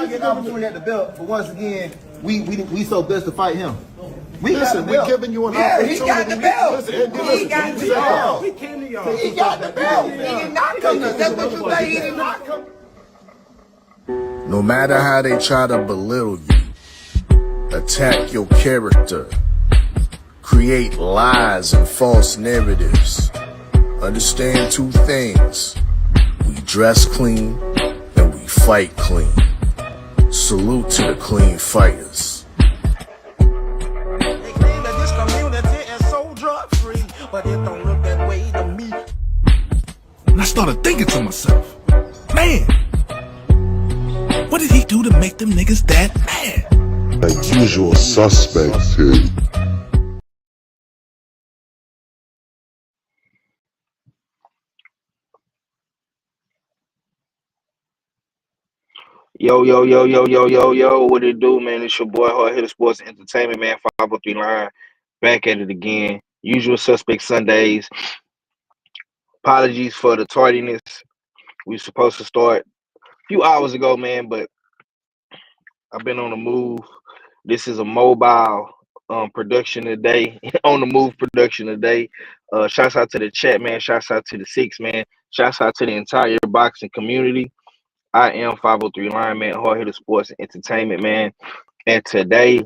Get an opportunity at the belt, but once again, we so blessed to fight him. Listen, we're giving you an opportunity. He got the belt. He got the belt. He came to y'all. He got the belt. He did not come to. That's what you say. He did not come. No matter how they try to belittle you, attack your character, create lies and false narratives, understand two things. We dress clean and we fight clean. Salute to the clean fighters. They claim that this community is so drug-free, but it don't look that way to me. And I started thinking to myself, man, what did he do to make them niggas that mad? Like usual suspects here. Yo, what it do, man? It's your boy, Hard Hitter Sports Entertainment, man. 503 Line, back at it again. Usual Suspect Sundays. Apologies for the tardiness. We were supposed to start a few hours ago, man, but I've been on the move. This is a mobile production today, on the move production today. Shouts out to the chat, man. Shouts out to the six, man. Shouts out to the entire boxing community. I am 503 Line, man, Hard Hitter Sports Entertainment, man. And today,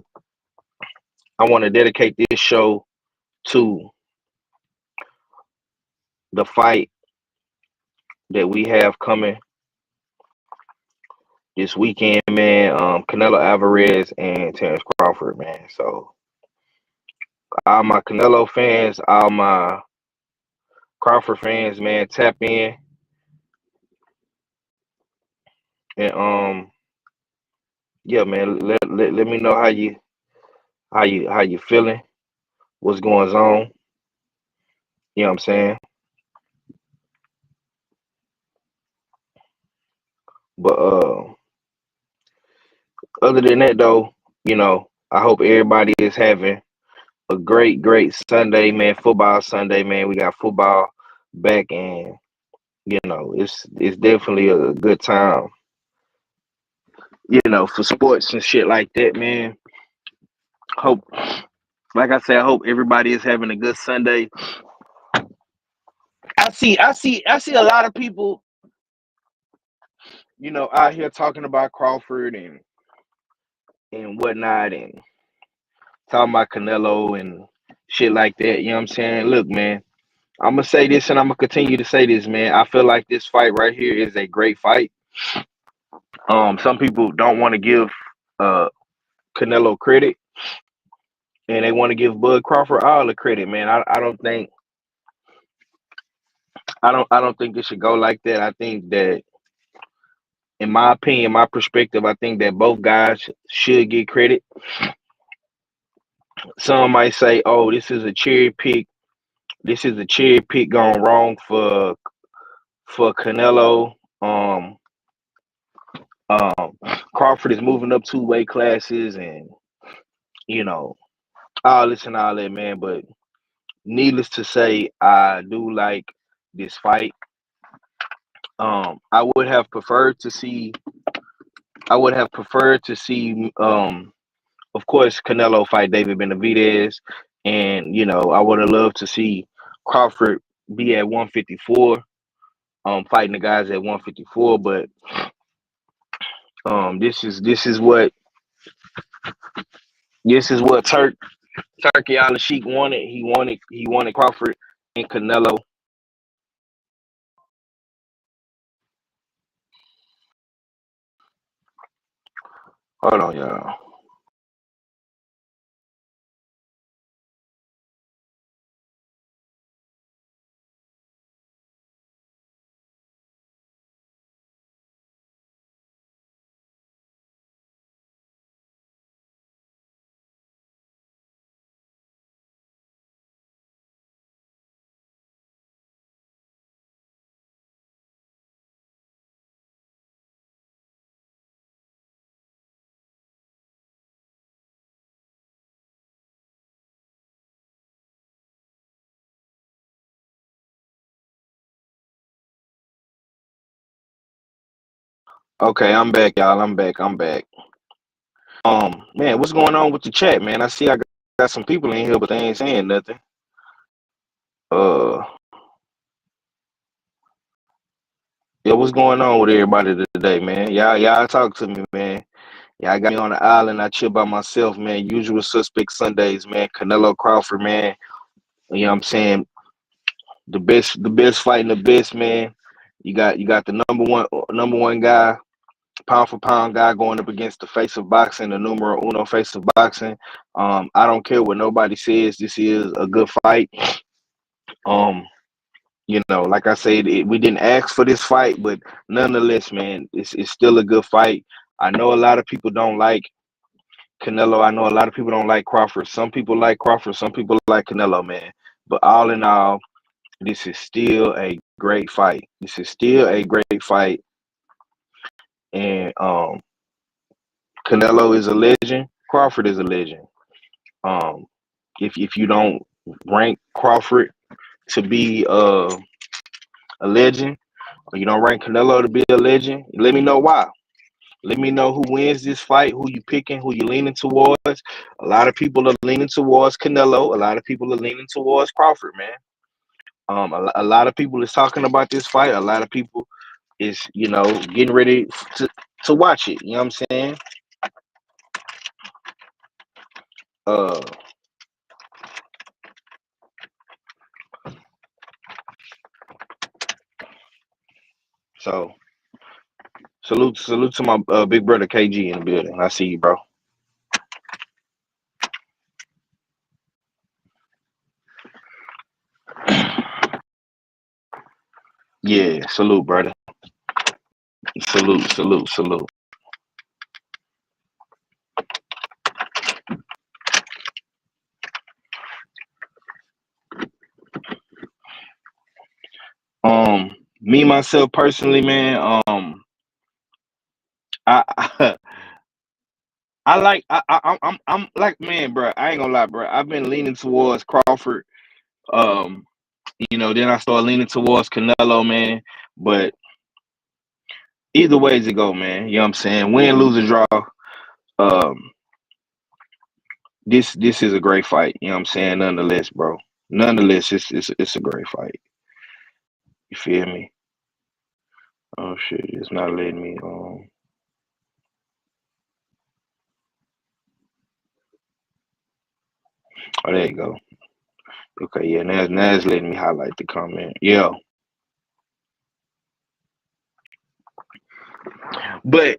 I want to dedicate this show to the fight that we have coming this weekend, man. Canelo Alvarez and Terrence Crawford, man. So, all my Canelo fans, all my Crawford fans, man, tap in. And yeah, man, let me know how you feeling, what's going on. You know what I'm saying? But other than that, though, you know, I hope everybody is having a great Sunday, man. Football Sunday, man. We got football back, and you know, it's definitely a good time, you know, for sports and shit like that, man. Hope, like I said, I hope everybody is having a good Sunday. I see a lot of people, you know, out here talking about Crawford and whatnot, and talking about Canelo and shit like that. You know what I'm saying? Look, man, I'm gonna say this and I'm gonna continue to say this, man. I feel like this fight right here is a great fight. Some people don't want to give Canelo credit, and they want to give Bud Crawford all the credit, man. I don't think it should go like that. I think that, in my opinion, my perspective, I think that both guys should get credit. Some might say, "Oh, this is a cherry pick. This is a cherry pick gone wrong for Canelo." Crawford is moving up 2 weight classes, and you know all this and all that, man. But needless to say, I do like this fight. I would have preferred to see. I would have preferred to see. Of course, Canelo fight David Benavidez, and I would have loved to see Crawford be at 154, fighting the guys at 154. But this is what Turkey Al Sheik wanted. He wanted Crawford and Canelo. Hold on, y'all. Okay, I'm back, y'all. I'm back. Man, what's going on with the chat, man? I see I got some people in here, but they ain't saying nothing. Uh, yeah, what's going on with everybody today, man? Y'all talk to me, man. Y'all got me on the island. I chill by myself, man. Usual suspect Sundays, man. Canelo Crawford, man. You know what I'm saying? The best fighting the best, man. You got the number one guy, pound for pound guy going up against the face of boxing, the numero uno face of boxing. I don't care what nobody says. This is a good fight. Like I said, we didn't ask for this fight, but nonetheless, man, it's still a good fight. I know a lot of people don't like Canelo. I know a lot of people don't like Crawford. Some people like Crawford. Some people like Canelo, man. But all in all, this is still a great fight. This is still a great fight. And Canelo is a legend. Crawford is a legend. If you don't rank Crawford to be a legend, or you don't rank Canelo to be a legend, let me know why. Let me know who wins this fight, who you picking, who you leaning towards. A lot of people are leaning towards Canelo. A lot of people are leaning towards Crawford, man. A lot of people is talking about this fight. A lot of people is, getting ready to watch it. You know what I'm saying? Uh, so salute to my big brother KG in the building. I see you, bro. Yeah, salute, brother. Salute. Me myself personally, man. I I'm like, man, bro. I ain't gonna lie, bro. I've been leaning towards Crawford. Um, then I started leaning towards Canelo, man. But either ways it go, man. You know what I'm saying? Win, lose, or draw. Um, this is a great fight. You know what I'm saying? Nonetheless, bro. Nonetheless, it's a great fight. You feel me? Oh shit, it's not letting me. Oh, there you go. Okay, yeah, now it's letting me highlight the comment. Yeah, but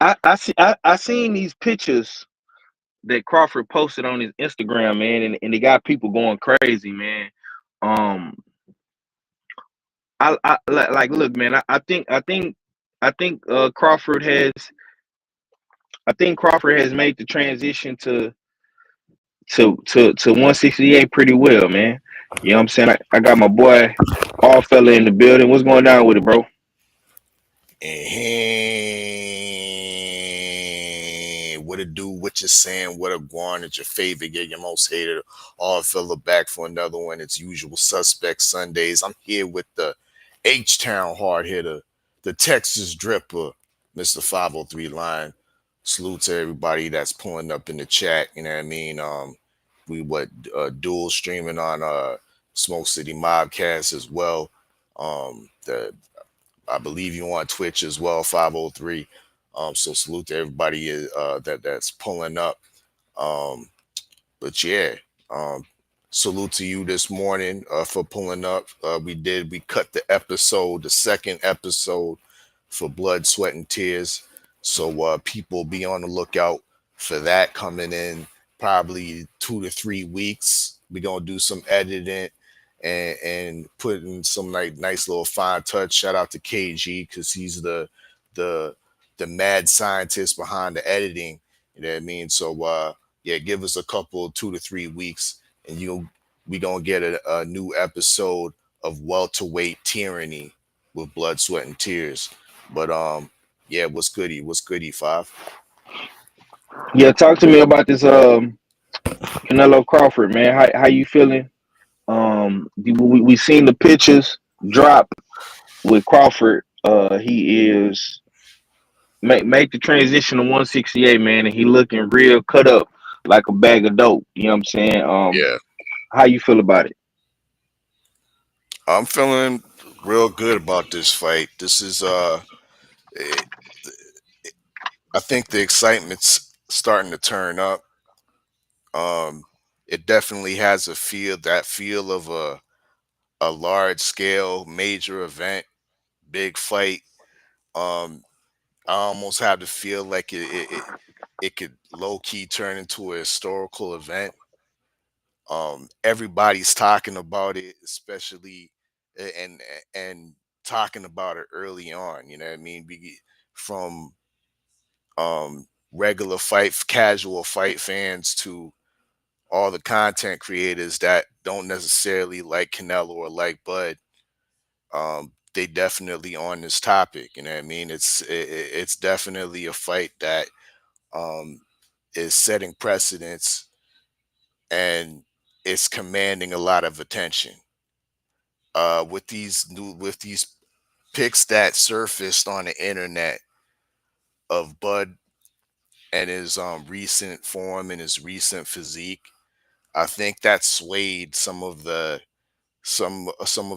I seen these pictures that Crawford posted on his Instagram, man, and they got people going crazy, man. Um, like look, man. Crawford has. I think Crawford has made the transition to 168 pretty well, man. You know what I'm saying? I got my boy All Fella in the building. What's going down with it, bro? And what it do, what you're saying, what a guan, it's your favorite, get your most hated. All fella back for another one. It's usual suspect Sundays. I'm here with the H-Town hard hitter, the Texas dripper, Mr. 503 line. Salute to everybody that's pulling up in the chat. You know what I mean? We dual streaming on Smoke City Mobcast as well. The I believe you on Twitch as well, 503. So salute to everybody that's pulling up. Um, but yeah, um, salute to you this morning for pulling up. We cut the second episode for Blood, Sweat, and Tears. So people be on the lookout for that coming in probably 2 to 3 weeks. We're gonna do some editing and put in some nice little fine touch. Shout out to KG because he's the the mad scientist behind the editing. You know what I mean? So yeah, give us a couple 2 to 3 weeks, and we gonna get a new episode of Welterweight Tyranny with Blood, Sweat, and Tears. But yeah, what's goody? What's goody, Five? Yeah, talk to me about this Canelo Crawford, man. How you feeling? We seen the pictures drop with Crawford. He is make the transition to 168, man, and he looking real cut up like a bag of dope. You know what I'm saying? Yeah, How you feel about it? I'm feeling real good about this fight. This is eh, I think the excitement's starting to turn up. Um, it definitely has that feel of a large scale major event, big fight. Um, I almost have to feel like it could low key turn into a historical event. Everybody's talking about it, especially and and talking about it early on. You know what I mean? From regular casual fight fans to all the content creators that don't necessarily like Canelo or like Bud. They definitely on this topic. You know what I mean? It's definitely a fight that um, is setting precedents and it's commanding a lot of attention. With these pics that surfaced on the internet of Bud and his recent form and his recent physique, I think that swayed some of the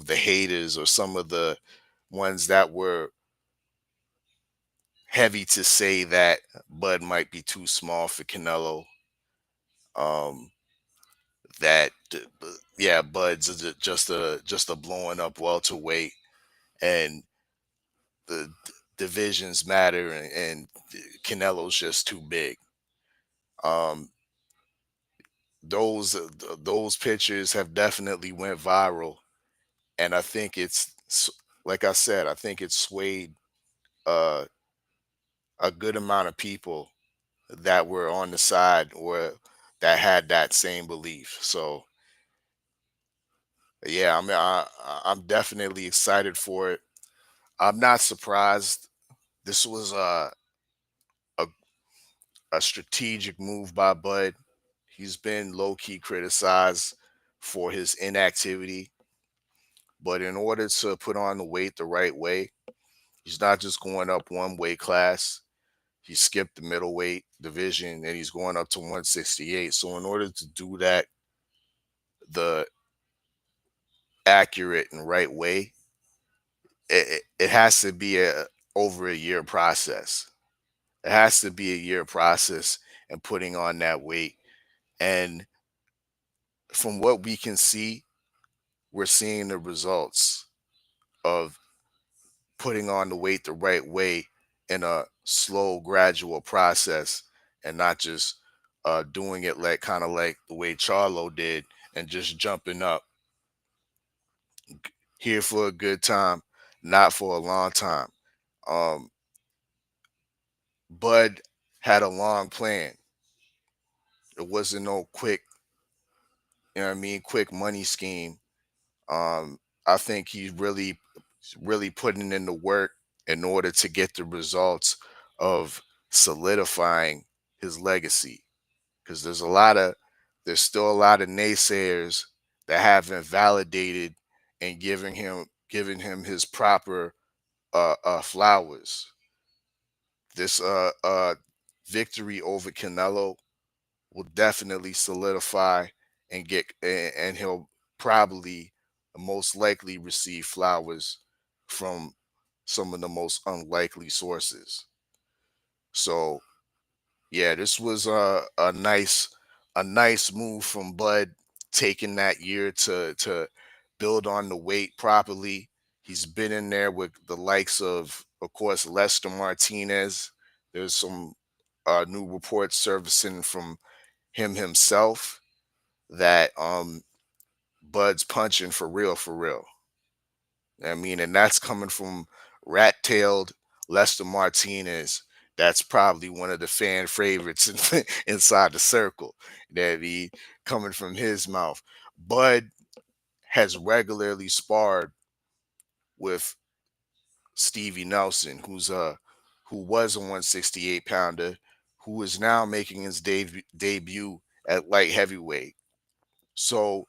haters or some of the ones that were heavy to say that Bud might be too small for Canelo. Um, yeah, Bud's just a blowing up welterweight, and the divisions matter, and Canelo's just too big. Um, those pictures have definitely went viral, and I think like I said, I think it swayed uh, a good amount of people that were on the side or that had that same belief. So yeah, I'm definitely excited for it. I'm not surprised. This was a a strategic move by Bud. He's been low key criticized for his inactivity, but in order to put on the weight the right way, he's not just going up one weight class. He skipped the middleweight division and he's going up to 168. So in order to do that the accurate and right way, it has to be a over a year process. It has to be a year process and putting on that weight. And from what we can see, we're seeing the results of putting on the weight the right way in a slow, gradual process, and not just doing it like kind of like the way Charlo did and just jumping up here for a good time, not for a long time. Um, Bud had a long plan. It wasn't no quick, you know what I mean, quick money scheme. I think he's really putting in the work in order to get the results of solidifying his legacy. Because there's still a lot of naysayers that haven't validated and giving him his proper flowers. This victory over Canelo will definitely solidify and he'll probably most likely receive flowers from some of the most unlikely sources. So yeah, this was a nice move from Bud, taking that year to build on the weight properly. He's been in there with the likes of course, Lester Martinez. There's some new reports surfacing from him himself that Bud's punching for real, for real. I mean, and that's coming from rat-tailed Lester Martinez. That's probably one of the fan favorites inside the circle. That he coming from his mouth. Bud has regularly sparred with Stevie Nelson, who was a 168 pounder, who is now making his debut at light heavyweight. So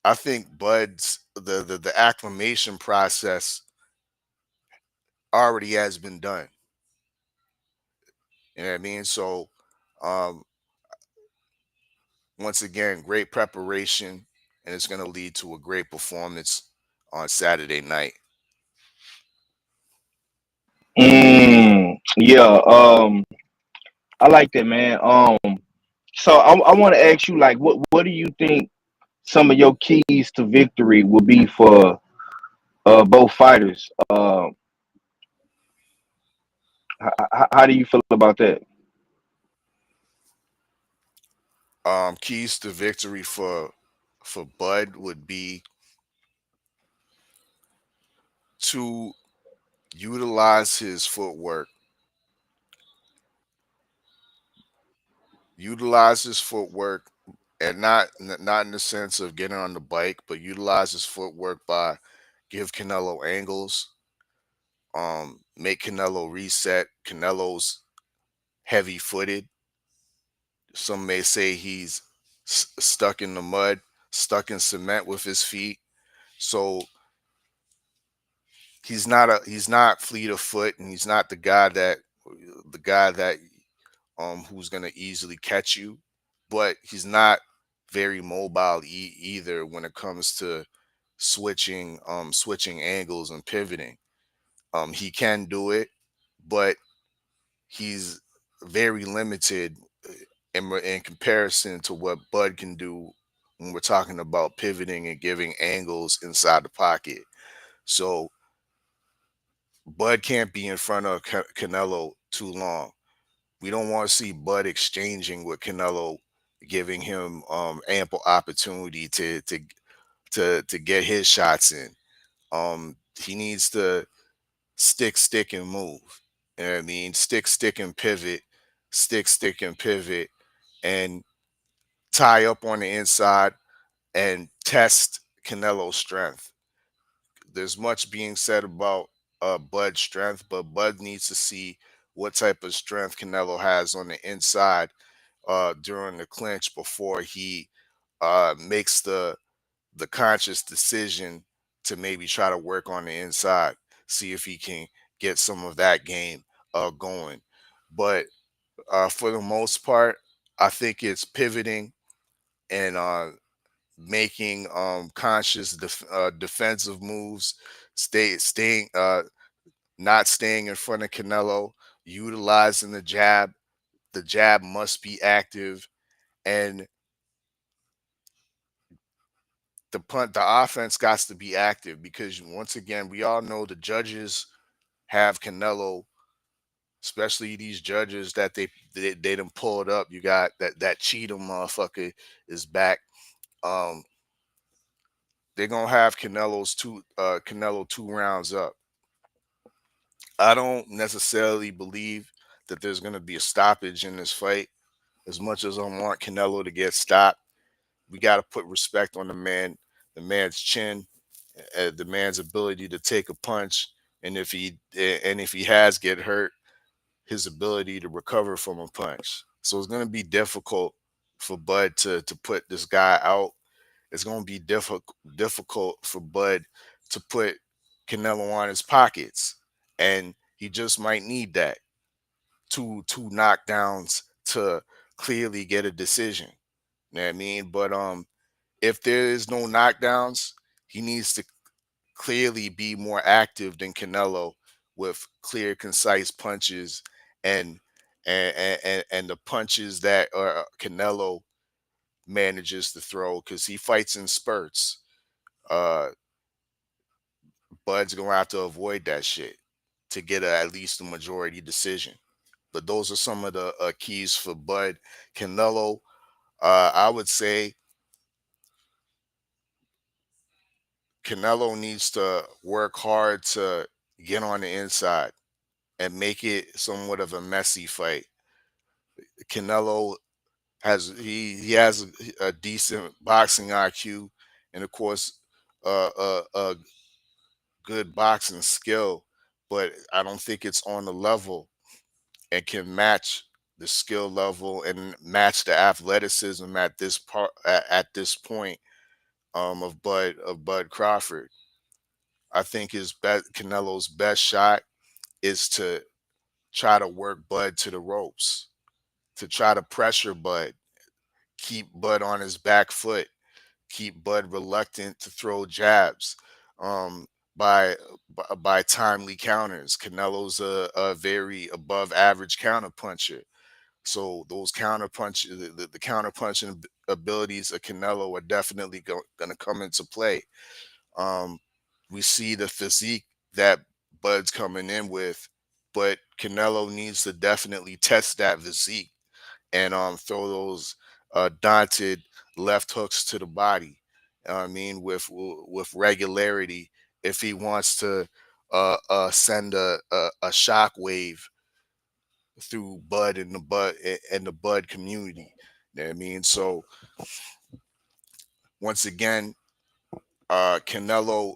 I think Bud's the acclimation process already has been done. You know what I mean? So um, once again, great preparation, and it's going to lead to a great performance on Saturday night. Yeah, I like that, man. So I want to ask you, like, what do you think some of your keys to victory will be for both fighters? How do you feel about that? Keys to victory for Bud would be to utilize his footwork, utilize his footwork, and not in the sense of getting on the bike, but utilize his footwork by give Canelo angles, make Canelo reset. Canelo's heavy footed. Some may say he's stuck in the mud, stuck in cement with his feet. So he's not fleet of foot, and he's not the guy that who's gonna easily catch you, but he's not very mobile either when it comes to switching angles and pivoting. He can do it, but he's very limited in comparison to what Bud can do when we're talking about pivoting and giving angles inside the pocket. So Bud can't be in front of Canelo too long. We don't want to see Bud exchanging with Canelo, giving him ample opportunity to get his shots in. He needs to stick, and move. You know what I mean? Stick, and pivot, stick, and pivot, and tie up on the inside and test Canelo's strength. There's much being said about Bud's strength, but Bud needs to see what type of strength Canelo has on the inside during the clinch before he makes the conscious decision to maybe try to work on the inside, see if he can get some of that game going. But for the most part, I think it's pivoting and making conscious defensive moves, staying not staying in front of Canelo, utilizing the jab. The jab must be active, and the offense got to be active because once again, we all know the judges have Canelo, especially these judges that they done pulled up. You got that Cheatham motherfucker is back. Um, they're gonna have Canelo 2 rounds up. I don't necessarily believe that there's gonna be a stoppage in this fight. As much as I want Canelo to get stopped, we got to put respect on the man's chin, the man's ability to take a punch, and if he has get hurt, his ability to recover from a punch. So it's going to be difficult for Bud to put this guy out. It's going to be difficult for Bud to put Canelo on his pockets, and he just might need that two knockdowns to clearly get a decision. You know what I mean? But if there is no knockdowns, he needs to clearly be more active than Canelo with clear, concise punches and and the punches that Canelo manages to throw because he fights in spurts. Uh, Bud's gonna have to avoid that shit to get at least a majority decision. But those are some of the keys for Bud. Canelo, I would say Canelo needs to work hard to get on the inside and make it somewhat of a messy fight. Canelo he has a decent boxing IQ and of course a good boxing skill, but I don't think it's on the level and can match the skill level and match the athleticism at at this point of Bud Crawford. I think Canelo's best shot is to try to work Bud to the ropes, to try to pressure Bud, keep Bud on his back foot, keep Bud reluctant to throw jabs um, by by timely counters. Canelo's a very above average counter puncher. So those counter punches, the counter punching abilities of Canelo are definitely going to come into play. Um, we see the physique that Bud's coming in with, but Canelo needs to definitely test that physique and throw those daunted left hooks to the body. I mean, with regularity, if he wants to send a shock wave through Bud and the Bud community. You know what I mean? So once again, Canelo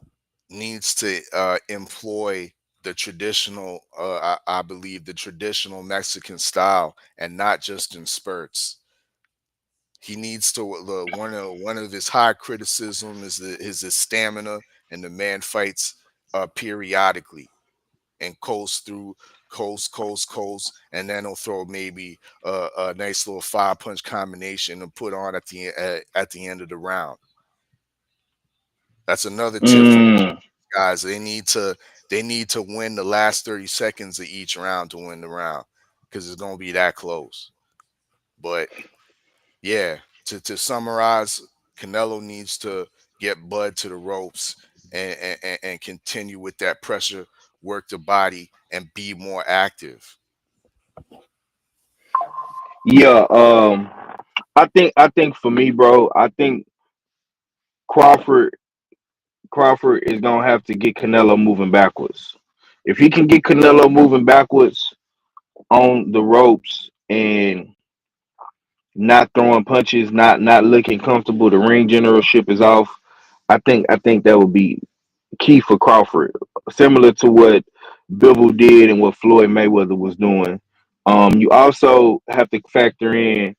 needs to employ the traditional, I believe, the traditional Mexican style, and not just in spurts. He needs to one of his high criticism is his stamina, and the man fights periodically and coast, and then he'll throw maybe a nice little 5-punch combination and put on at the end of the round. That's another tip for Mm. guys. They need to win the last 30 seconds of each round to win the round because it's gonna be that close. But yeah, to summarize, Canelo needs to get Bud to the ropes and continue with that pressure, work the body, and be more active. Yeah, I think for me, bro, I think Crawford Crawford is gonna have to get Canelo moving backwards. If he can get Canelo moving backwards on the ropes and not throwing punches, not looking comfortable, the ring generalship is off. I think that would be key for Crawford, similar to what Bivol did and what Floyd Mayweather was doing. You also have to factor in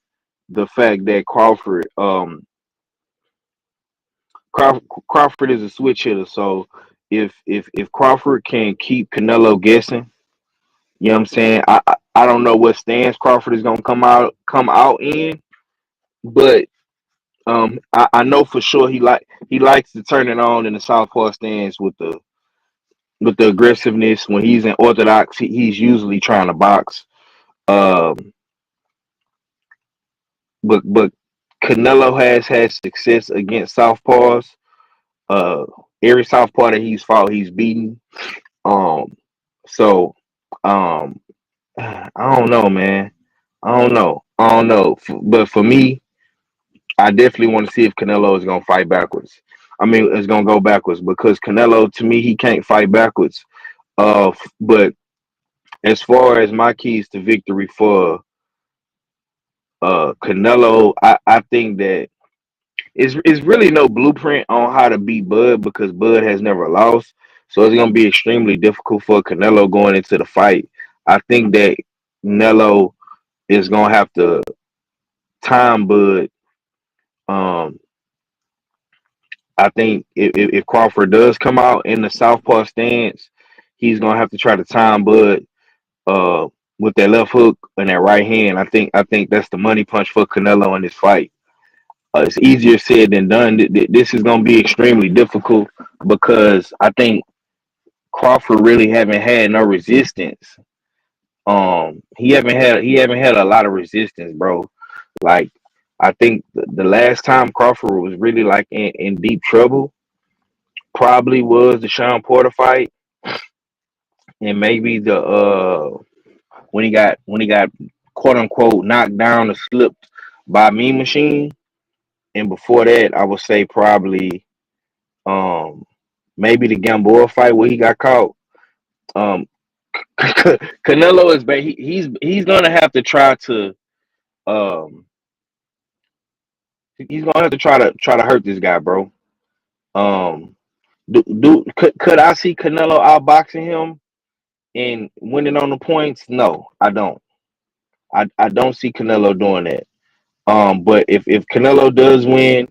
the fact that Crawford is a switch hitter. So if Crawford can keep Canelo guessing, you know what I'm saying? I don't know what stance Crawford is gonna come out in, but I know for sure he likes to turn it on in the southpaw stance with the aggressiveness. When he's in orthodox, he's usually trying to box. Um, but Canelo has had success against southpaws. every southpaw that he's fought, he's beaten. Um, so I don't know, man. I don't know. But for me, I definitely want to see if Canelo is gonna fight backwards. I mean, it's gonna go backwards because Canelo, to me, he can't fight backwards. But as far as my keys to victory for Canelo, I think that it's really no blueprint on how to beat Bud because Bud has never lost. So it's gonna be extremely difficult for Canelo going into the fight. I think that Canelo is gonna have to time Bud. Um, I think if Crawford does come out in the southpaw stance, he's gonna have to try to time Bud uh with that left hook and that right hand. I think that's the money punch for Canelo in this fight. It's easier said than done. This is gonna be extremely difficult because I think Crawford really haven't had no resistance. He haven't had a lot of resistance, bro. Like I think the last time Crawford was really like in deep trouble probably was the Sean Porter fight and maybe the when he got quote unquote knocked down or slipped by Mean Machine. And before that, I would say probably um maybe the Gamboa fight where he got caught. Um Canelo is he's gonna have to try to um he's gonna have to try to hurt this guy, bro. Um could I see Canelo outboxing him and winning on the points? No, I don't. I don't see Canelo doing that. But if Canelo does win,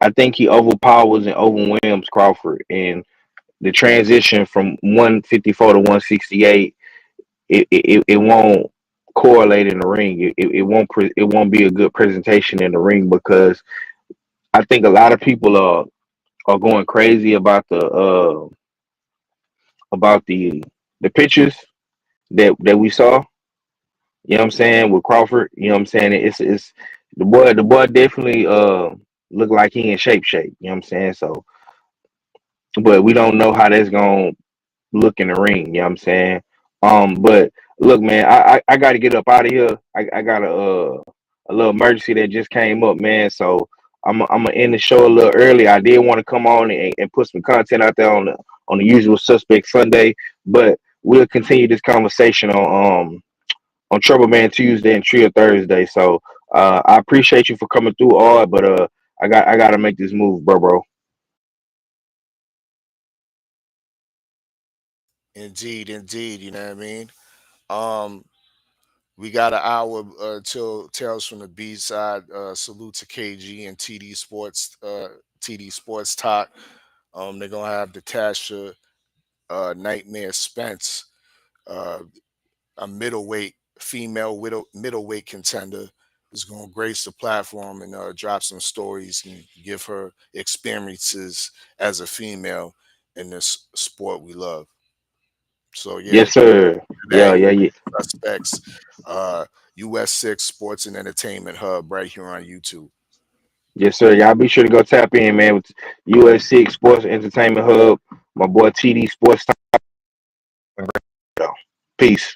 I think he overpowers and overwhelms Crawford. And the transition from 154 to 168, it won't correlate in the ring. It won't be a good presentation in the ring because I think a lot of people are going crazy about the pictures that we saw. You know what I'm saying, with Crawford. You know what I'm saying? It's the boy definitely look like he in shape. You know what I'm saying? So but we don't know how that's gonna look in the ring, you know what I'm saying? But look, man, I gotta get up out of here. I got a little emergency that just came up, man. So I'm gonna end the show a little early. I did want to come on and put some content out there on the usual suspect Sunday, but we'll continue this conversation on Trouble Man Tuesday and Trio Thursday. So I appreciate you for coming through all, but I gotta make this move, bro. Indeed, indeed. You know what I mean? Um, we got an hour till Tales from the B side. Salute to KG and TD Sports Talk. They're gonna have Natasha Nightmare Spence, uh, a middleweight contender, is gonna grace the platform and drop some stories and give her experiences as a female in this sport we love. So yeah, Yes, sir. Yeah, that yeah, yeah. suspects, uh, US 6 Sports and Entertainment Hub right here on YouTube. Yes, sir. Y'all be sure to go tap in, man, with US6 Sports Entertainment Hub. My boy TD Sports. Peace.